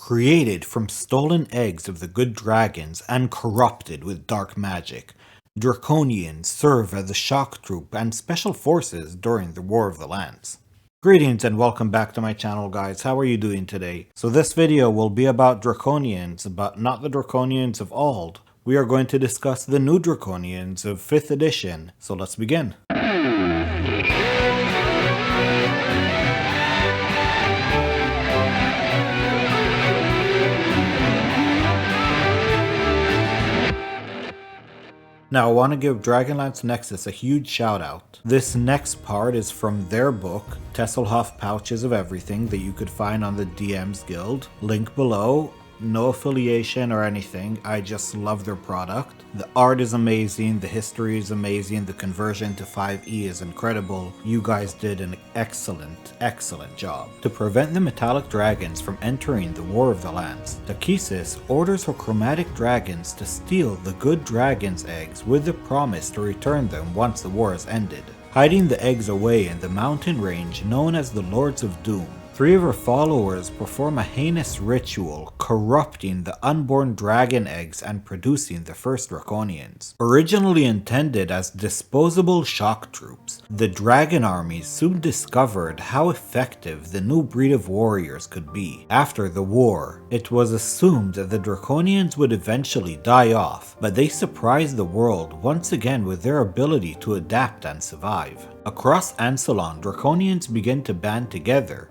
Created from stolen eggs of the good dragons and corrupted with dark magic, Draconians serve as a shock troop and special forces during the War of the Lands. Greetings and welcome back to my channel, guys. How are you doing today? So this video will be about Draconians, but not the Draconians of old. We are going to discuss the new Draconians of 5th edition, so let's begin. Now I want to give Dragonlance Nexus a huge shout out. This next part is from their book, Tesselhoff Pouches of Everything, that you could find on the DM's Guild. Link below. No affiliation or anything, I just love their product. The art is amazing, the history is amazing, the conversion to 5e is incredible. You guys did an excellent job. To prevent the metallic dragons from entering the War of the Lands, Nexus orders her chromatic dragons to steal the good dragon's eggs with the promise to return them once the war is ended. Hiding the eggs away in the mountain range known as the Lords of Doom, 3 of her followers perform a heinous ritual, corrupting the unborn dragon eggs and producing the first Draconians. Originally intended as disposable shock troops, the dragon armies soon discovered how effective the new breed of warriors could be. After the war, it was assumed that the Draconians would eventually die off, but they surprised the world once again with their ability to adapt and survive. Across Ansalon, Draconians began to band together,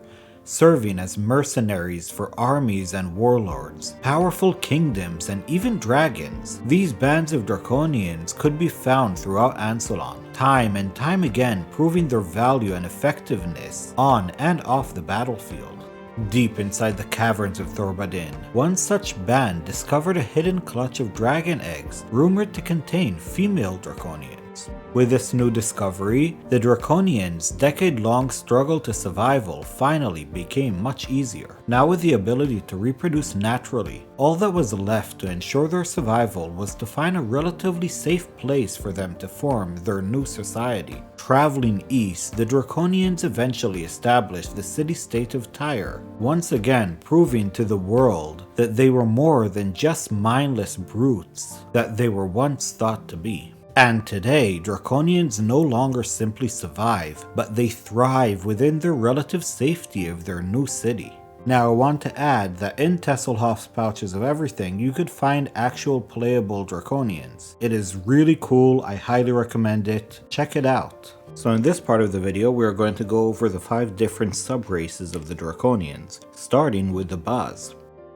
serving as mercenaries for armies and warlords, powerful kingdoms, and even dragons. These bands of Draconians could be found throughout Ansalon, time and time again proving their value and effectiveness on and off the battlefield. Deep inside the caverns of Thorbadin, one such band discovered a hidden clutch of dragon eggs rumored to contain female Draconians. With this new discovery, the Draconians' decade-long struggle to survival finally became much easier. Now with the ability to reproduce naturally, all that was left to ensure their survival was to find a relatively safe place for them to form their new society. Traveling east, the Draconians eventually established the city-state of Tyre, once again proving to the world that they were more than just mindless brutes that they were once thought to be. And today, Draconians no longer simply survive, but they thrive within their relative safety of their new city. Now I want to add that in Tesselhoff's Pouches of Everything, you could find actual playable Draconians. It is really cool, I highly recommend it, check it out. So in this part of the video, we are going to go over the 5 different sub-races of the Draconians, starting with the Baaz.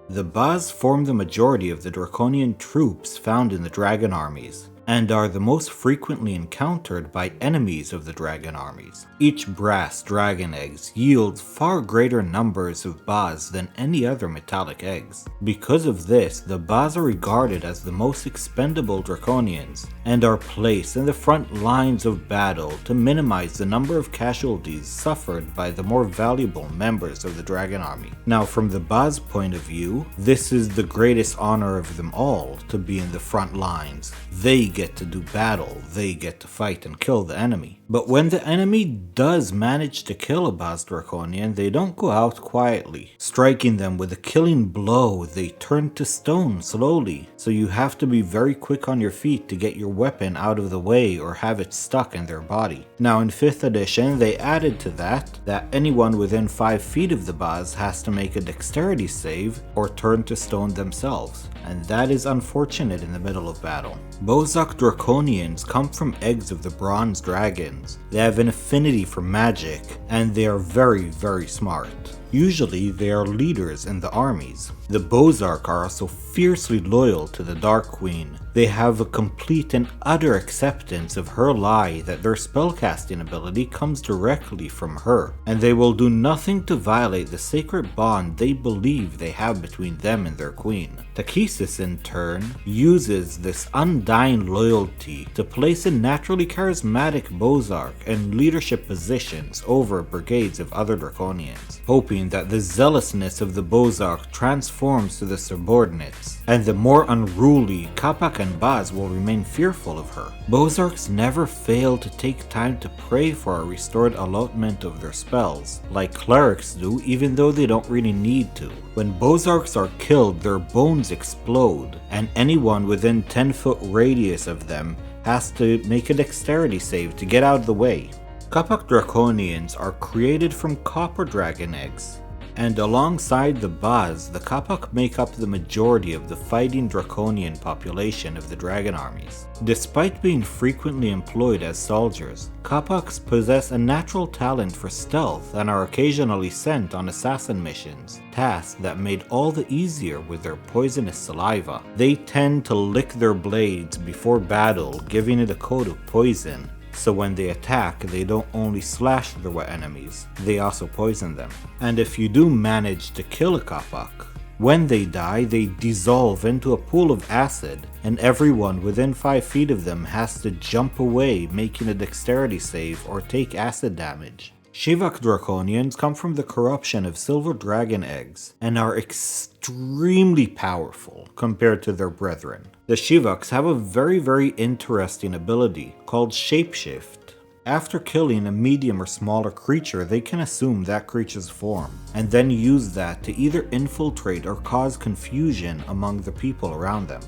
The Baaz form the majority of the Draconian troops found in the dragon armies, and are the most frequently encountered by enemies of the dragon armies. Each brass dragon eggs yields far greater numbers of Baaz than any other metallic eggs. Because of this, the Baaz are regarded as the most expendable Draconians, and are placed in the front lines of battle to minimize the number of casualties suffered by the more valuable members of the dragon army. Now from the Baaz point of view, this is the greatest honor of them all, to be in the front lines. They get to do battle, they get to fight and kill the enemy. But when the enemy does manage to kill a Baaz Draconian, they don't go out quietly. Striking them with a killing blow, they turn to stone slowly, so you have to be very quick on your feet to get your weapon out of the way or have it stuck in their body. Now in 5th edition, they added to that anyone within 5 feet of the Baaz has to make a dexterity save or turn to stone themselves, and that is unfortunate in the middle of battle. Bozak Draconians come from eggs of the bronze dragons. They have an affinity for magic, and they are very smart. Usually they are leaders in the armies. The Bozak are also fiercely loyal to the Dark Queen. They have a complete and utter acceptance of her lie that their spellcasting ability comes directly from her, and they will do nothing to violate the sacred bond they believe they have between them and their queen. Nexus in turn uses this undying loyalty to place a naturally charismatic Bozak in leadership positions over brigades of other Draconians, hoping that the zealousness of the Bozak transforms to the subordinates, and the more unruly Kapak and Baaz will remain fearful of her. Bozarks never fail to take time to pray for a restored allotment of their spells, like clerics do, even though they don't really need to. When Bozarks are killed, their bones explode, and anyone within 10-foot radius of them has to make a dexterity save to get out of the way. Kapak Draconians are created from copper dragon eggs, and alongside the Baaz, the Kapak make up the majority of the fighting Draconian population of the dragon armies. Despite being frequently employed as soldiers, Kapaks possess a natural talent for stealth and are occasionally sent on assassin missions, tasks that made all the easier with their poisonous saliva. They tend to lick their blades before battle, giving it a coat of poison. So when they attack, they don't only slash their enemies, they also poison them. And if you do manage to kill a Kapak, when they die, they dissolve into a pool of acid, and everyone within 5 feet of them has to jump away, making a dexterity save or take acid damage. Sivak Draconians come from the corruption of silver dragon eggs and are extremely powerful compared to their brethren. The Sivaks have a very interesting ability called Shapeshift. After killing a medium or smaller creature, they can assume that creature's form, and then use that to either infiltrate or cause confusion among the people around them.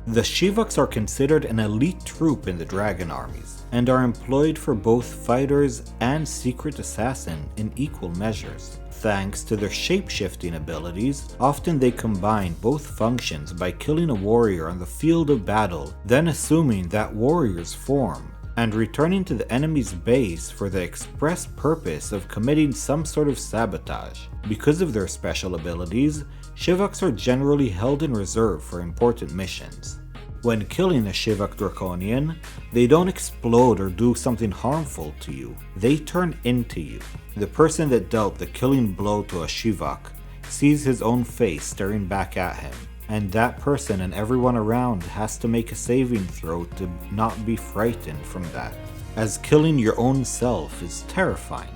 The Sivaks are considered an elite troop in the dragon armies, and are employed for both fighters and secret assassin in equal measures. Thanks to their shape-shifting abilities, often they combine both functions by killing a warrior on the field of battle, then assuming that warrior's form, and returning to the enemy's base for the express purpose of committing some sort of sabotage. Because of their special abilities, Sivaks are generally held in reserve for important missions. When killing a Sivak Draconian, they don't explode or do something harmful to you, they turn into you. The person that dealt the killing blow to a Sivak sees his own face staring back at him, and that person and everyone around has to make a saving throw to not be frightened from that, as killing your own self is terrifying.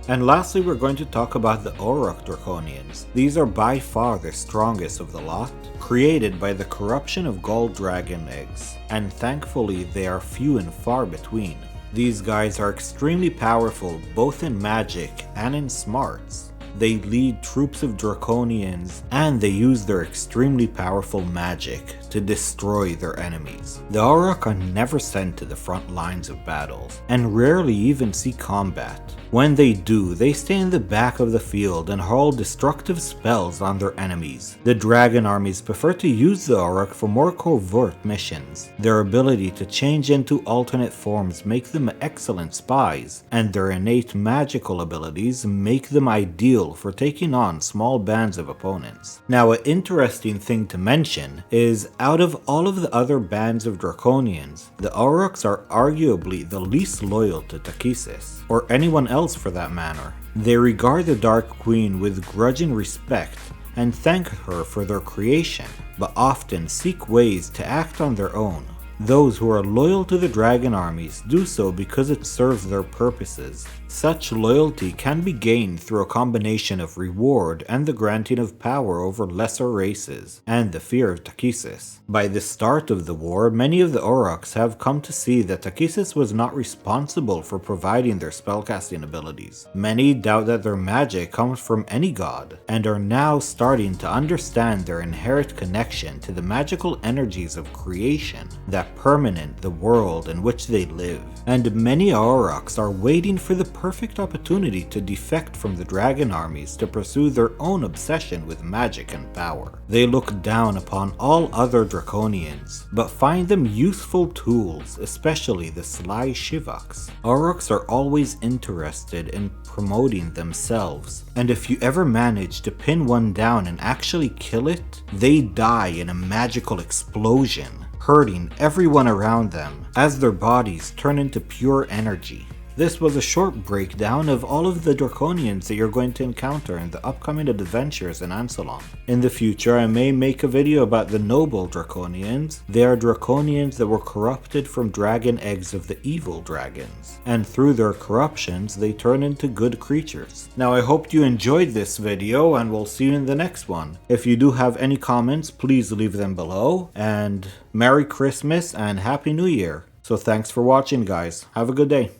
And lastly, we're going to talk about the Aurak Draconians. These are by far the strongest of the lot, created by the corruption of gold dragon eggs, and thankfully they are few and far between. These guys are extremely powerful both in magic and in smarts. They lead troops of Draconians, and they use their extremely powerful magic to destroy their enemies. The Aurak are never sent to the front lines of battles, and rarely even see combat. When they do, they stay in the back of the field and hurl destructive spells on their enemies. The dragon armies prefer to use the Aurak for more covert missions. Their ability to change into alternate forms make them excellent spies, and their innate magical abilities make them ideal for taking on small bands of opponents. Now, an interesting thing to mention is, out of all of the other bands of Draconians, the Auraks are arguably the least loyal to Takisis, or anyone else for that matter. They regard the Dark Queen with grudging respect and thank her for their creation, but often seek ways to act on their own. Those who are loyal to the dragon armies do so because it serves their purposes. Such loyalty can be gained through a combination of reward and the granting of power over lesser races, and the fear of Takisis. By the start of the war, many of the Auraks have come to see that Takisis was not responsible for providing their spellcasting abilities. Many doubt that their magic comes from any god, and are now starting to understand their inherent connection to the magical energies of creation that permanent the world in which they live. And many Auraks are waiting for the perfect opportunity to defect from the dragon armies to pursue their own obsession with magic and power. They look down upon all other Draconians, but find them useful tools, especially the sly Sivaks. Auraks are always interested in promoting themselves, and if you ever manage to pin one down and actually kill it, they die in a magical explosion, hurting everyone around them as their bodies turn into pure energy. This was a short breakdown of all of the Draconians that you're going to encounter in the upcoming adventures in Ansalon. In the future, I may make a video about the noble Draconians. They are Draconians that were corrupted from dragon eggs of the evil dragons, and through their corruptions, they turn into good creatures. Now, I hope you enjoyed this video, and we'll see you in the next one. If you do have any comments, please leave them below, and Merry Christmas and Happy New Year. So thanks for watching, guys. Have a good day.